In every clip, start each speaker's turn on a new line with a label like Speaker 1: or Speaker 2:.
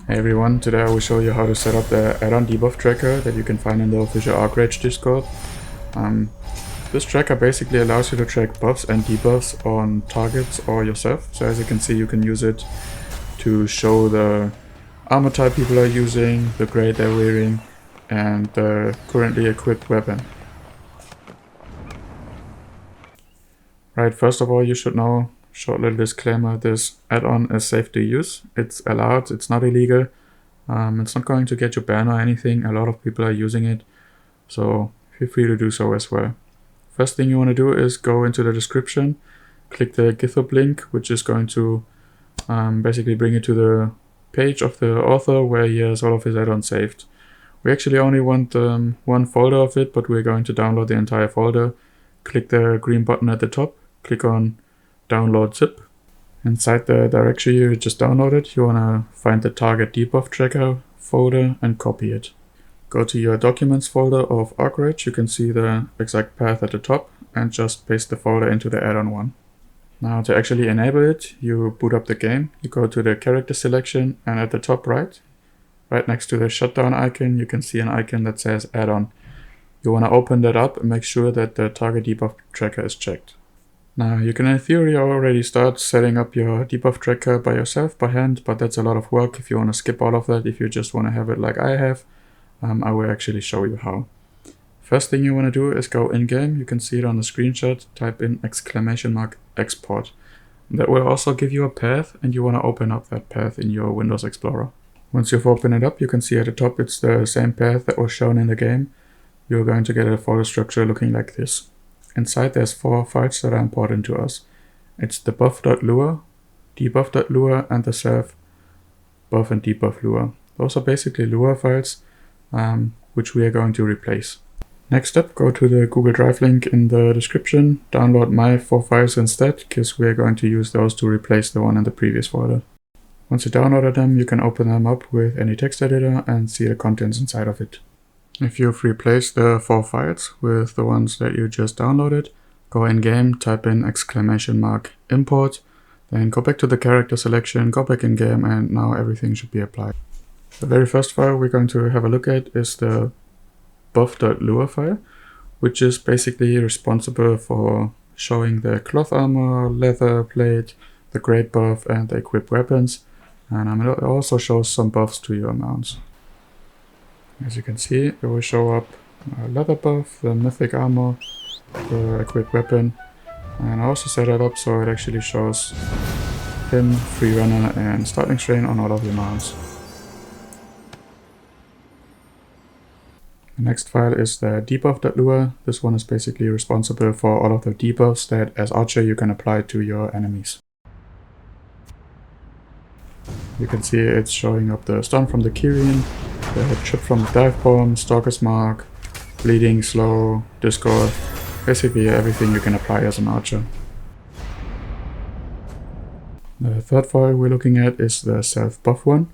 Speaker 1: Hey everyone, today I will show you how to set up the add-on debuff tracker that you can find in the official ArcheRage Discord. This tracker basically allows you to track buffs and debuffs on targets or yourself. So as you can see, you can use it to show the armor type people are using, the grade they're wearing, and the currently equipped weapon. Right, first of all, you should know, short little disclaimer, this add-on is safe to use. It's allowed, it's not illegal. It's not going to get you banned or anything. A lot of people are using it, so feel free to do so as well. First thing you want to do is go into the description, click the GitHub link, which is going to basically bring you to the page of the author where he has all of his add-ons saved. We actually only want one folder of it, but we're going to download the entire folder. Click the green button at the top, click on download zip. Inside the directory you just downloaded, you want to find the target debuff tracker folder and copy it. Go to your documents folder of ArcheRage, you can see the exact path at the top, and just paste the folder into the add-on one. Now to actually enable it, you boot up the game, you go to the character selection, and at the top right next to the shutdown icon, you can see an icon that says add-on. You want to open that up and make sure that the target debuff tracker is checked. Now you can in theory already start setting up your debuff tracker by yourself by hand, but that's a lot of work. If you want to skip all of that, if you just want to have it like I have, I will actually show you how. First thing you want to do is go in game. You can see it on the screenshot, type in !export. That will also give you a path, and you want to open up that path in your Windows Explorer. Once you've opened it up, you can see at the top it's the same path that was shown in the game. You're going to get a folder structure looking like this. Inside there's 4 files that are important to us. It's the buff.lua, debuff.lua, and the self buff and debuff lua. Those are basically lua files, which we are going to replace. Next up, go to the Google Drive link in the description, download my 4 files instead, because we are going to use those to replace the one in the previous folder. Once you downloaded them, you can open them up with any text editor and see the contents inside of it. If you've replaced the 4 files with the ones that you just downloaded, go in game, type in !import, then go back to the character selection, go back in game, and now everything should be applied. The very first file we're going to have a look at is the buff.lua file, which is basically responsible for showing the cloth armor, leather plate, the grade buff, and the equipped weapons, and it also shows some buffs to your mounts. As you can see, it will show up leather buff, the mythic armor, the equipped weapon, and I also set it up so it actually shows him, free runner, and starting strain on all of your mounts. The next file is the debuff.lua. This one is basically responsible for all of the debuffs that as archer you can apply to your enemies. You can see it's showing up the stun from the Kyrian, the chip from the dive bomb, stalker's mark, bleeding, slow, discord, basically everything you can apply as an archer. The third file we're looking at is the self buff one.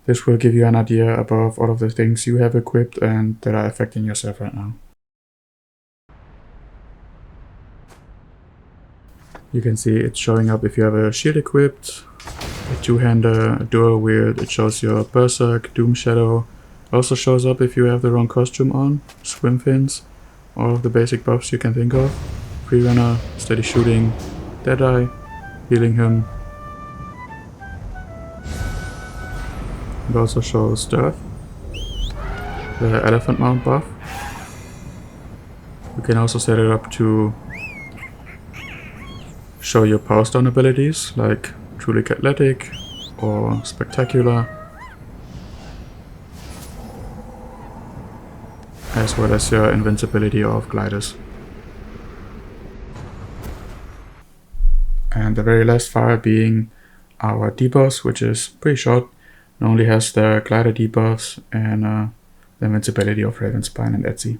Speaker 1: This will give you an idea about all of the things you have equipped and that are affecting yourself right now. You can see it's showing up if you have a shield equipped, a two-hander, a dual wield. It shows your berserk, doom shadow. Also shows up if you have the wrong costume on, swim fins, all of the basic buffs you can think of. Free runner, steady shooting, deadeye, healing him. It also shows death, the elephant mount buff. You can also set it up to show your power stone abilities like truly athletic or spectacular, as well as your invincibility of gliders. And the very last file being our debuffs, which is pretty short. It only has the glider debuffs and the invincibility of Ravenspine and Etsy.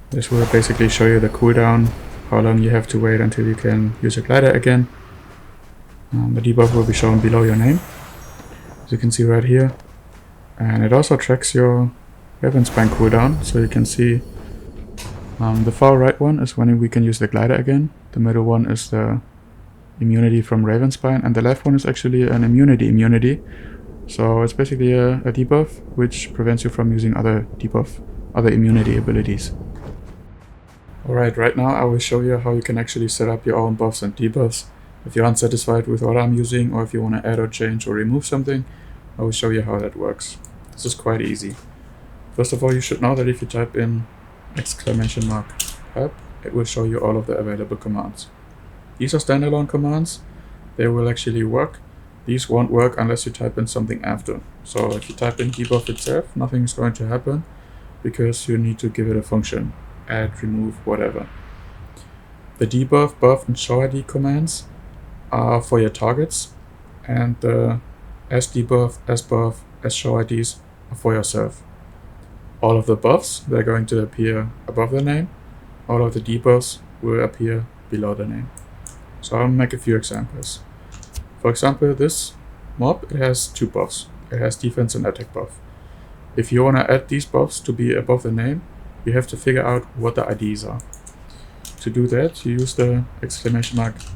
Speaker 1: This will basically show you the cooldown, how long you have to wait until you can use a glider again. The debuff will be shown below your name, as you can see right here. And it also tracks your Ravenspine cooldown, so you can see the far right one is when we can use the glider again. The middle one is the immunity from Ravenspine, and the left one is actually an immunity. So it's basically a debuff which prevents you from using other immunity abilities. Alright, right now I will show you how you can actually set up your own buffs and debuffs. If you're unsatisfied with what I'm using, or if you want to add or change or remove something, I will show you how that works. This is quite easy. First of all, you should know that if you type in !help, it will show you all of the available commands. These are standalone commands. They will actually work. These won't work unless you type in something after. So if you type in debuff itself, nothing is going to happen because you need to give it a function. Add, remove, whatever. The debuff, buff, and show ID commands are for your targets, and the sDebuff, sBuff, sShow IDs are for yourself. All of the buffs, they're going to appear above the name. All of the debuffs will appear below the name. So I'll make a few examples. For example, this mob, it has 2 buffs. It has defense and attack buff. If you want to add these buffs to be above the name, you have to figure out what the IDs are. To do that, you use the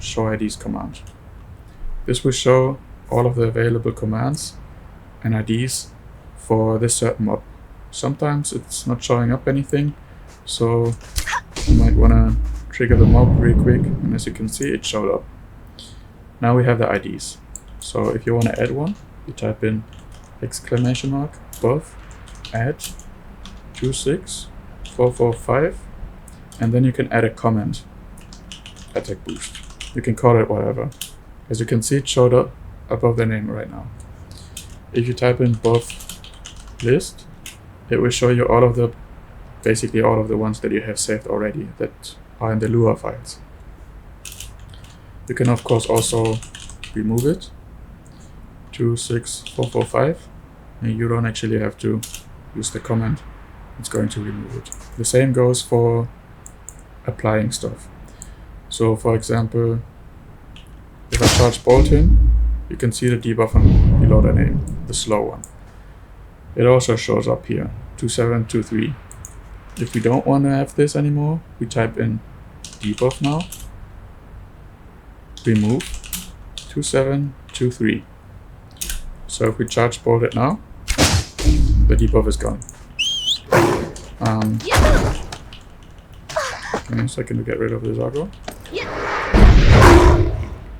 Speaker 1: !show IDs command. This will show all of the available commands and IDs for this certain mob. Sometimes it's not showing up anything, so you might want to trigger the mob real quick, and as you can see, it showed up. Now we have the IDs. So if you want to add one, you type in !buff add 26445, and then you can add a comment, attack boost. You can call it whatever. As you can see, it showed up above the name right now. If you type in buff list, it will show you basically all of the ones that you have saved already that are in the Lua files. You can of course also remove it, 26445, and you don't actually have to use the command, it's going to remove it. The same goes for applying stuff. So for example, if I charge bolt him, you can see the debuff below the name, the slow one. It also shows up here, 2723. If we don't want to have this anymore, we type in debuff now, remove 2723. So if we charge bolt it now, the debuff is gone. Give me a second to get rid of this aggro.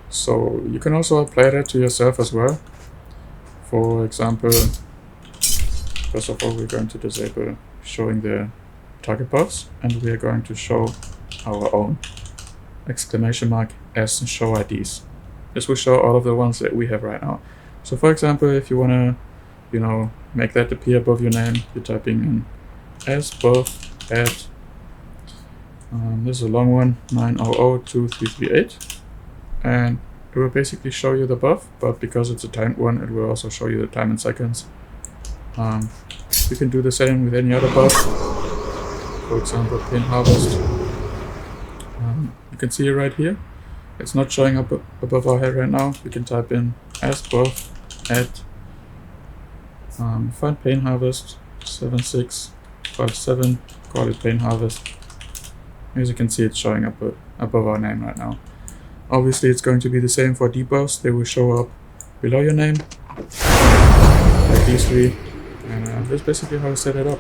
Speaker 1: So you can also apply that to yourself as well. For example, first of all, we're going to disable showing the target buffs, and we are going to show our own !show IDs. This will show all of the ones that we have right now. So for example, if you want to, make that appear above your name, you're typing in sbuff add, this is a long one, 9002338, and it will basically show you the buff, but because it's a timed one, it will also show you the time in seconds. You can do the same with any other buff. For example, Pain Harvest. You can see it right here. It's not showing up above our head right now. We can type in sbuff add, find Pain Harvest 7657, call it Pain Harvest. As you can see, it's showing up above our name right now. Obviously, it's going to be the same for debuffs. They will show up below your name, like these 3. And that's basically how to set it up.